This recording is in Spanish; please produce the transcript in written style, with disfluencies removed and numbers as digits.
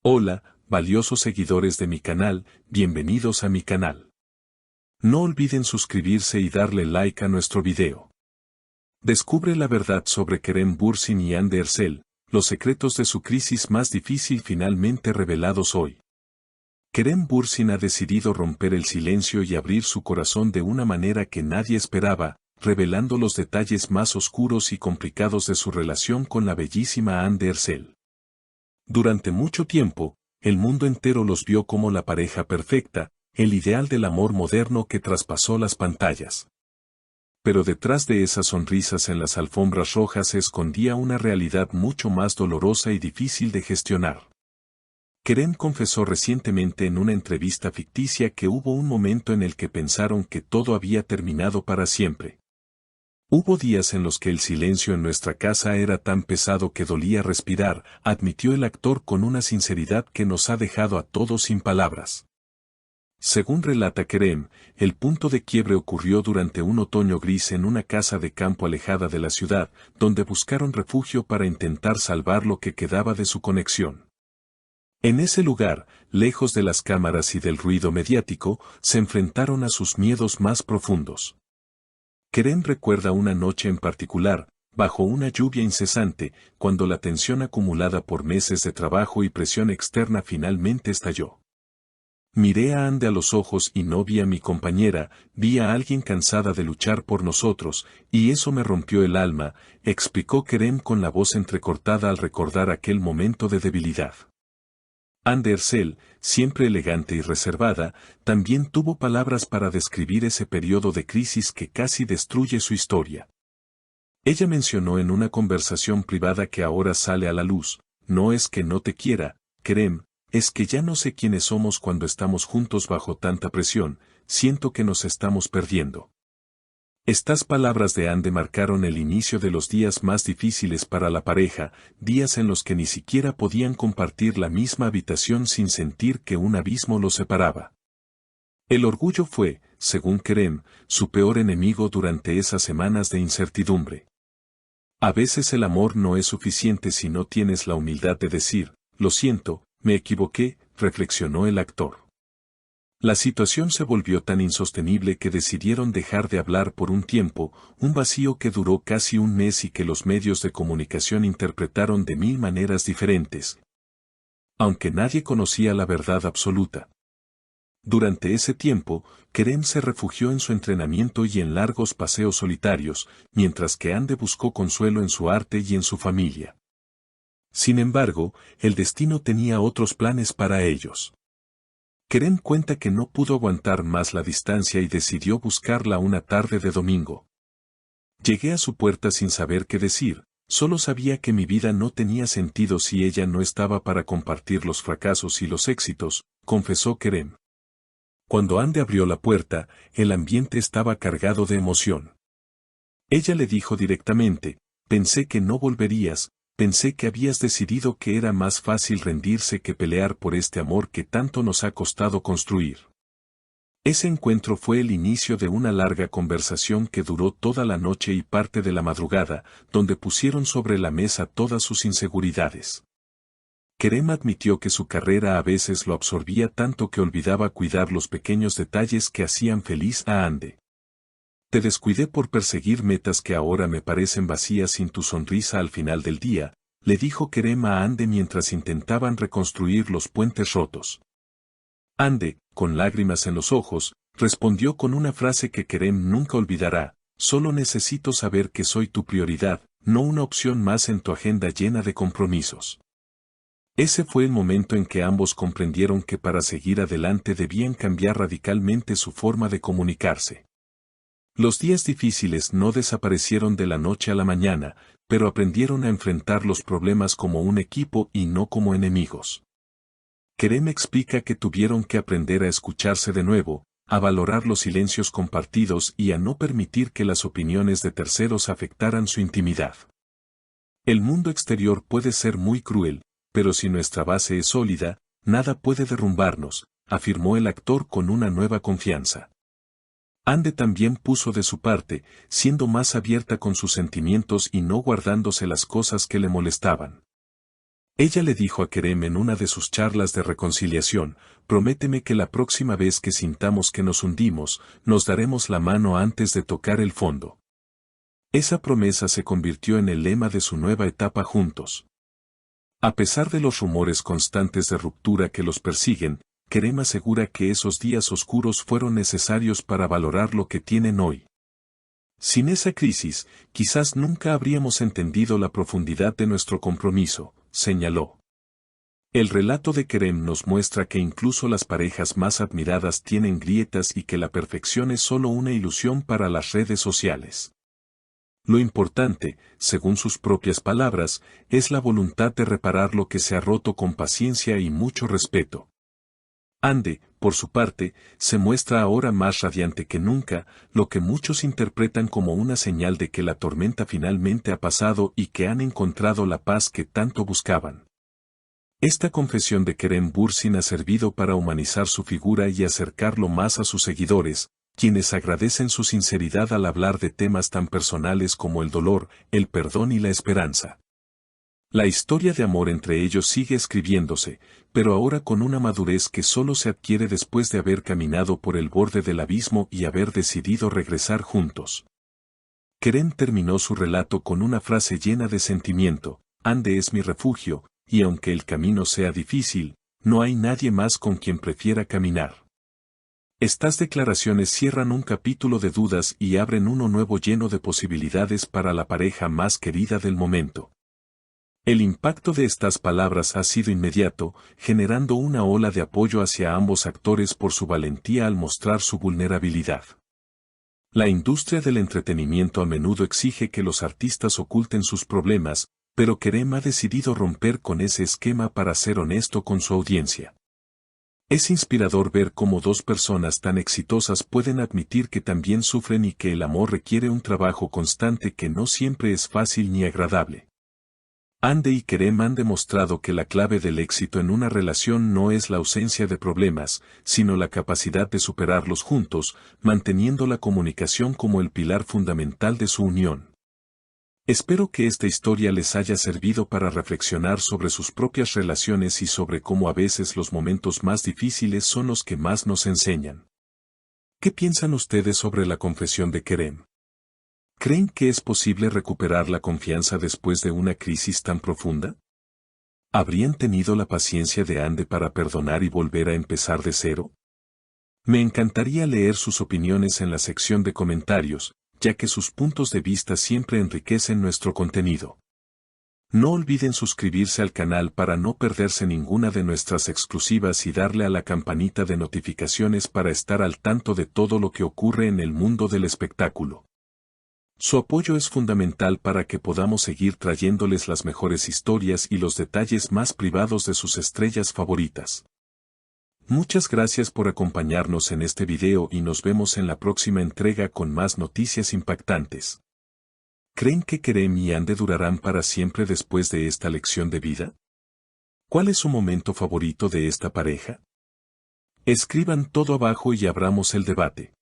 Hola, valiosos seguidores de mi canal, bienvenidos a mi canal. No olviden suscribirse y darle like a nuestro video. Descubre la verdad sobre Kerem Bürsin y Hande Erçel, los secretos de su crisis más difícil finalmente revelados hoy. Kerem Bürsin ha decidido romper el silencio y abrir su corazón de una manera que nadie esperaba, revelando los detalles más oscuros y complicados de su relación con la bellísima Hande Erçel. Durante mucho tiempo, el mundo entero los vio como la pareja perfecta, el ideal del amor moderno que traspasó las pantallas. Pero detrás de esas sonrisas en las alfombras rojas se escondía una realidad mucho más dolorosa y difícil de gestionar. Kerem confesó recientemente en una entrevista ficticia que hubo un momento en el que pensaron que todo había terminado para siempre. Hubo días en los que el silencio en nuestra casa era tan pesado que dolía respirar, admitió el actor con una sinceridad que nos ha dejado a todos sin palabras. Según relata Kerem, el punto de quiebre ocurrió durante un otoño gris en una casa de campo alejada de la ciudad, donde buscaron refugio para intentar salvar lo que quedaba de su conexión. En ese lugar, lejos de las cámaras y del ruido mediático, se enfrentaron a sus miedos más profundos. Kerem recuerda una noche en particular, bajo una lluvia incesante, cuando la tensión acumulada por meses de trabajo y presión externa finalmente estalló. Miré a Hande a los ojos y no vi a mi compañera, vi a alguien cansada de luchar por nosotros, y eso me rompió el alma, explicó Kerem con la voz entrecortada al recordar aquel momento de debilidad. Hande Erçel, siempre elegante y reservada, también tuvo palabras para describir ese periodo de crisis que casi destruye su historia. Ella mencionó en una conversación privada que ahora sale a la luz: no es que no te quiera, Kerem, es que ya no sé quiénes somos cuando estamos juntos bajo tanta presión, siento que nos estamos perdiendo. Estas palabras de Hande marcaron el inicio de los días más difíciles para la pareja, días en los que ni siquiera podían compartir la misma habitación sin sentir que un abismo los separaba. El orgullo fue, según Kerem, su peor enemigo durante esas semanas de incertidumbre. A veces el amor no es suficiente si no tienes la humildad de decir, lo siento, me equivoqué, reflexionó el actor. La situación se volvió tan insostenible que decidieron dejar de hablar por un tiempo, un vacío que duró casi un mes y que los medios de comunicación interpretaron de 1000 maneras diferentes. Aunque nadie conocía la verdad absoluta. Durante ese tiempo, Kerem se refugió en su entrenamiento y en largos paseos solitarios, mientras que Hande buscó consuelo en su arte y en su familia. Sin embargo, el destino tenía otros planes para ellos. Kerem cuenta que no pudo aguantar más la distancia y decidió buscarla una tarde de domingo. Llegué a su puerta sin saber qué decir, solo sabía que mi vida no tenía sentido si ella no estaba para compartir los fracasos y los éxitos, confesó Kerem. Cuando Hande abrió la puerta, el ambiente estaba cargado de emoción. Ella le dijo directamente: pensé que no volverías, pensé que habías decidido que era más fácil rendirse que pelear por este amor que tanto nos ha costado construir. Ese encuentro fue el inicio de una larga conversación que duró toda la noche y parte de la madrugada, donde pusieron sobre la mesa todas sus inseguridades. Kerem admitió que su carrera a veces lo absorbía tanto que olvidaba cuidar los pequeños detalles que hacían feliz a Hande. Te descuidé por perseguir metas que ahora me parecen vacías sin tu sonrisa al final del día, le dijo Kerem a Hande mientras intentaban reconstruir los puentes rotos. Hande, con lágrimas en los ojos, respondió con una frase que Kerem nunca olvidará: solo necesito saber que soy tu prioridad, no una opción más en tu agenda llena de compromisos. Ese fue el momento en que ambos comprendieron que para seguir adelante debían cambiar radicalmente su forma de comunicarse. Los días difíciles no desaparecieron de la noche a la mañana, pero aprendieron a enfrentar los problemas como un equipo y no como enemigos. Kerem explica que tuvieron que aprender a escucharse de nuevo, a valorar los silencios compartidos y a no permitir que las opiniones de terceros afectaran su intimidad. El mundo exterior puede ser muy cruel, pero si nuestra base es sólida, nada puede derrumbarnos, afirmó el actor con una nueva confianza. Hande también puso de su parte, siendo más abierta con sus sentimientos y no guardándose las cosas que le molestaban. Ella le dijo a Kerem en una de sus charlas de reconciliación, prométeme que la próxima vez que sintamos que nos hundimos, nos daremos la mano antes de tocar el fondo. Esa promesa se convirtió en el lema de su nueva etapa juntos. A pesar de los rumores constantes de ruptura que los persiguen, Kerem asegura que esos días oscuros fueron necesarios para valorar lo que tienen hoy. Sin esa crisis, quizás nunca habríamos entendido la profundidad de nuestro compromiso, señaló. El relato de Kerem nos muestra que incluso las parejas más admiradas tienen grietas y que la perfección es solo una ilusión para las redes sociales. Lo importante, según sus propias palabras, es la voluntad de reparar lo que se ha roto con paciencia y mucho respeto. Ande, por su parte, se muestra ahora más radiante que nunca, lo que muchos interpretan como una señal de que la tormenta finalmente ha pasado y que han encontrado la paz que tanto buscaban. Esta confesión de Kerem Bürsin ha servido para humanizar su figura y acercarlo más a sus seguidores, quienes agradecen su sinceridad al hablar de temas tan personales como el dolor, el perdón y la esperanza. La historia de amor entre ellos sigue escribiéndose, pero ahora con una madurez que solo se adquiere después de haber caminado por el borde del abismo y haber decidido regresar juntos. Kerem terminó su relato con una frase llena de sentimiento: Ande es mi refugio, y aunque el camino sea difícil, no hay nadie más con quien prefiera caminar. Estas declaraciones cierran un capítulo de dudas y abren uno nuevo lleno de posibilidades para la pareja más querida del momento. El impacto de estas palabras ha sido inmediato, generando una ola de apoyo hacia ambos actores por su valentía al mostrar su vulnerabilidad. La industria del entretenimiento a menudo exige que los artistas oculten sus problemas, pero Kerem ha decidido romper con ese esquema para ser honesto con su audiencia. Es inspirador ver cómo dos personas tan exitosas pueden admitir que también sufren y que el amor requiere un trabajo constante que no siempre es fácil ni agradable. Ande y Kerem han demostrado que la clave del éxito en una relación no es la ausencia de problemas, sino la capacidad de superarlos juntos, manteniendo la comunicación como el pilar fundamental de su unión. Espero que esta historia les haya servido para reflexionar sobre sus propias relaciones y sobre cómo a veces los momentos más difíciles son los que más nos enseñan. ¿Qué piensan ustedes sobre la confesión de Kerem? ¿Creen que es posible recuperar la confianza después de una crisis tan profunda? ¿Habrían tenido la paciencia de Ande para perdonar y volver a empezar de cero? Me encantaría leer sus opiniones en la sección de comentarios, ya que sus puntos de vista siempre enriquecen nuestro contenido. No olviden suscribirse al canal para no perderse ninguna de nuestras exclusivas y darle a la campanita de notificaciones para estar al tanto de todo lo que ocurre en el mundo del espectáculo. Su apoyo es fundamental para que podamos seguir trayéndoles las mejores historias y los detalles más privados de sus estrellas favoritas. Muchas gracias por acompañarnos en este video y nos vemos en la próxima entrega con más noticias impactantes. ¿Creen que Kerem y Ande durarán para siempre después de esta lección de vida? ¿Cuál es su momento favorito de esta pareja? Escriban todo abajo y abramos el debate.